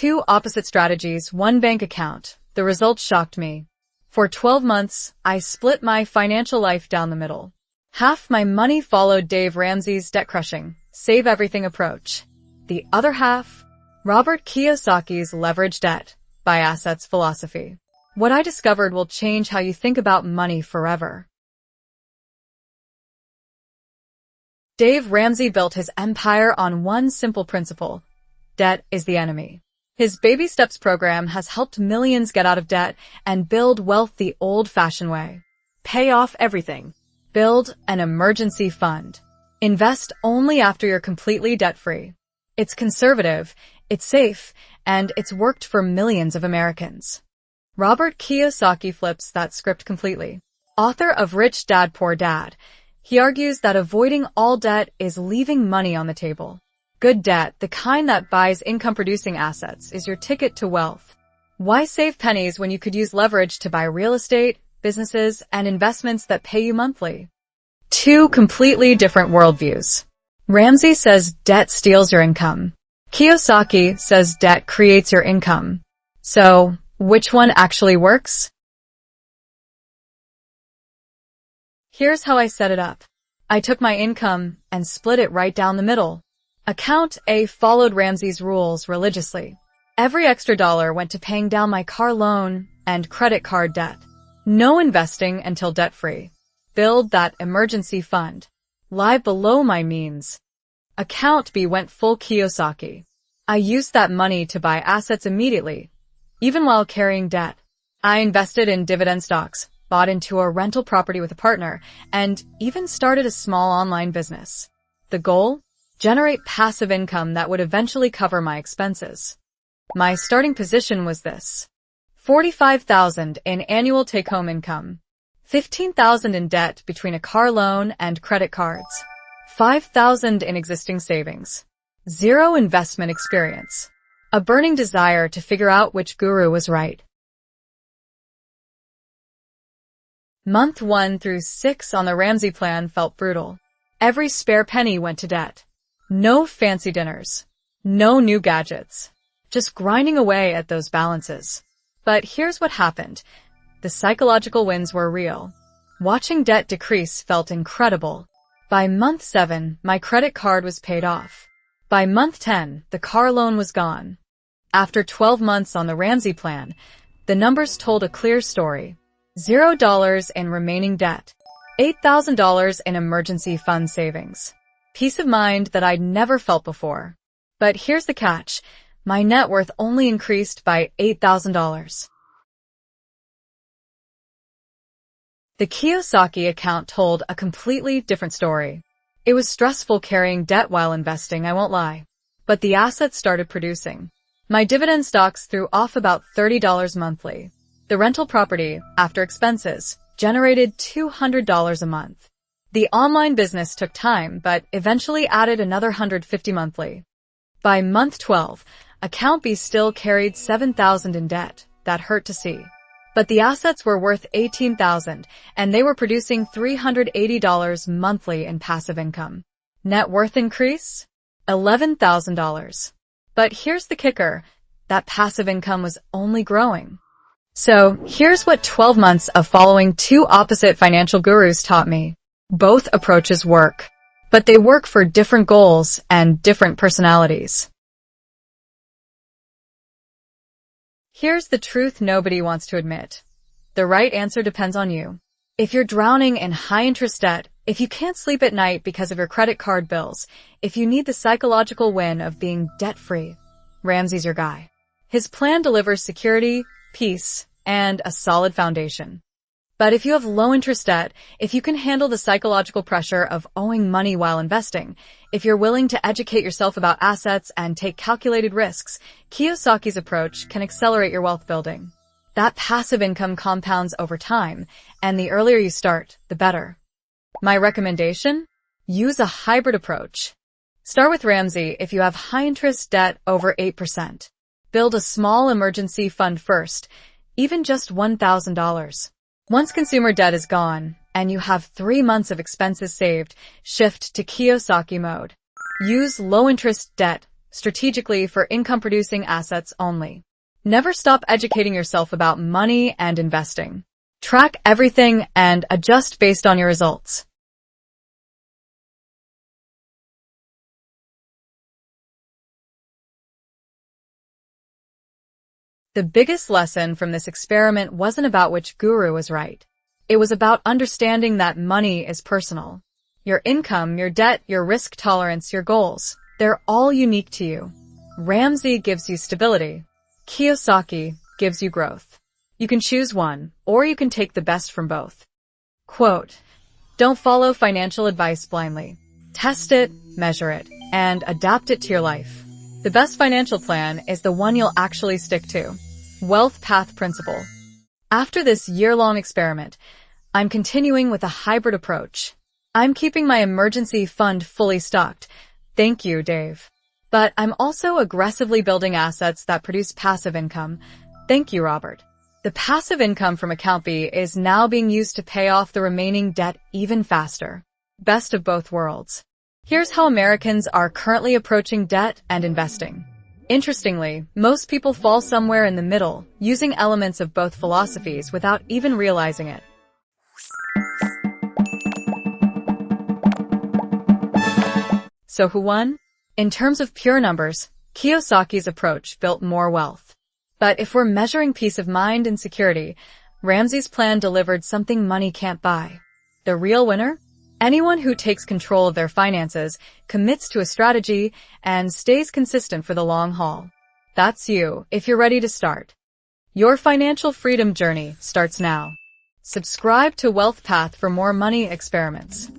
Two opposite strategies, one bank account. The results shocked me. For 12 months, I split my financial life down the middle. Half my money followed Dave Ramsey's debt-crushing, save everything approach. The other half, Robert Kiyosaki's leverage debt by assets philosophy. What I discovered will change how you think about money forever. Dave Ramsey built his empire on one simple principle: debt is the enemy. His Baby Steps program has helped millions get out of debt and build wealth the old-fashioned way. Pay off everything. Build an emergency fund. Invest only after you're completely debt-free. It's conservative, it's safe, and it's worked for millions of Americans. Robert Kiyosaki flips that script completely. Author of Rich Dad Poor Dad, he argues that avoiding all debt is leaving money on the table. Good debt, the kind that buys income-producing assets, is your ticket to wealth. Why save pennies when you could use leverage to buy real estate, businesses, and investments that pay you monthly? Two completely different worldviews. Ramsey says debt steals your income. Kiyosaki says debt creates your income. So, which one actually works? Here's how I set it up. I took my income and split it right down the middle. Account A followed Ramsey's rules religiously. Every extra dollar went to paying down my car loan and credit card debt. No investing until debt-free. Build that emergency fund. Lie below my means. Account B went full Kiyosaki. I used that money to buy assets immediately, even while carrying debt. I invested in dividend stocks, bought into a rental property with a partner, and even started a small online business. The goal? Generate passive income that would eventually cover my expenses. My starting position was this: $45,000 in annual take-home income, $15,000 in debt between a car loan and credit cards, $5,000 in existing savings, zero investment experience, a burning desire to figure out which guru was right. Month 1 through 6 on the Ramsey plan felt brutal. Every spare penny went to debt. No fancy dinners. No new gadgets. Just grinding away at those balances. But here's what happened. The psychological wins were real. Watching debt decrease felt incredible. By month 7, my credit card was paid off. By month 10, the car loan was gone. After 12 months on the Ramsey plan, the numbers told a clear story. $0 in remaining debt. $8,000 in emergency fund savings. Peace of mind that I'd never felt before. But here's the catch. My net worth only increased by $8,000. The Kiyosaki account told a completely different story. It was stressful carrying debt while investing, I won't lie. But the assets started producing. My dividend stocks threw off about $30 monthly. The rental property, after expenses, generated $200 a month. The online business took time, but eventually added another $150 monthly. By month 12, account B still carried $7,000 in debt. That hurt to see. But the assets were worth $18,000, and they were producing $380 monthly in passive income. Net worth increase? $11,000. But here's the kicker. That passive income was only growing. So, here's what 12 months of following two opposite financial gurus taught me. Both approaches work, but they work for different goals and different personalities. Here's the truth nobody wants to admit. The right answer depends on you. If you're drowning in high-interest debt, if you can't sleep at night because of your credit card bills, if you need the psychological win of being debt-free, Ramsey's your guy. His plan delivers security, peace, and a solid foundation. But if you have low-interest debt, if you can handle the psychological pressure of owing money while investing, if you're willing to educate yourself about assets and take calculated risks, Kiyosaki's approach can accelerate your wealth building. That passive income compounds over time, and the earlier you start, the better. My recommendation? Use a hybrid approach. Start with Ramsey if you have high-interest debt over 8%. Build a small emergency fund first, even just $1,000. Once consumer debt is gone, and you have 3 months of expenses saved, shift to Kiyosaki mode. Use low-interest debt, strategically for income-producing assets only. Never stop educating yourself about money and investing. Track everything and adjust based on your results. The biggest lesson from this experiment wasn't about which guru was right. It was about understanding that money is personal. Your income, your debt, your risk tolerance, your goals, they're all unique to you. Ramsey gives you stability. Kiyosaki gives you growth. You can choose one, or you can take the best from both. Quote, "Don't follow financial advice blindly. Test it, measure it, and adapt it to your life. The best financial plan is the one you'll actually stick to." Wealth Path Principle. After this year-long experiment, I'm continuing with a hybrid approach. I'm keeping my emergency fund fully stocked. Thank you, Dave. But I'm also aggressively building assets that produce passive income. Thank you, Robert. The passive income from Account B is now being used to pay off the remaining debt even faster. Best of both worlds. Here's how Americans are currently approaching debt and investing. Interestingly, most people fall somewhere in the middle, using elements of both philosophies without even realizing it. So who won? In terms of pure numbers, Kiyosaki's approach built more wealth. But if we're measuring peace of mind and security, Ramsey's plan delivered something money can't buy. The real winner? Anyone who takes control of their finances, commits to a strategy, and stays consistent for the long haul. That's you, if you're ready to start. Your financial freedom journey starts now. Subscribe to Wealth Path for more money experiments.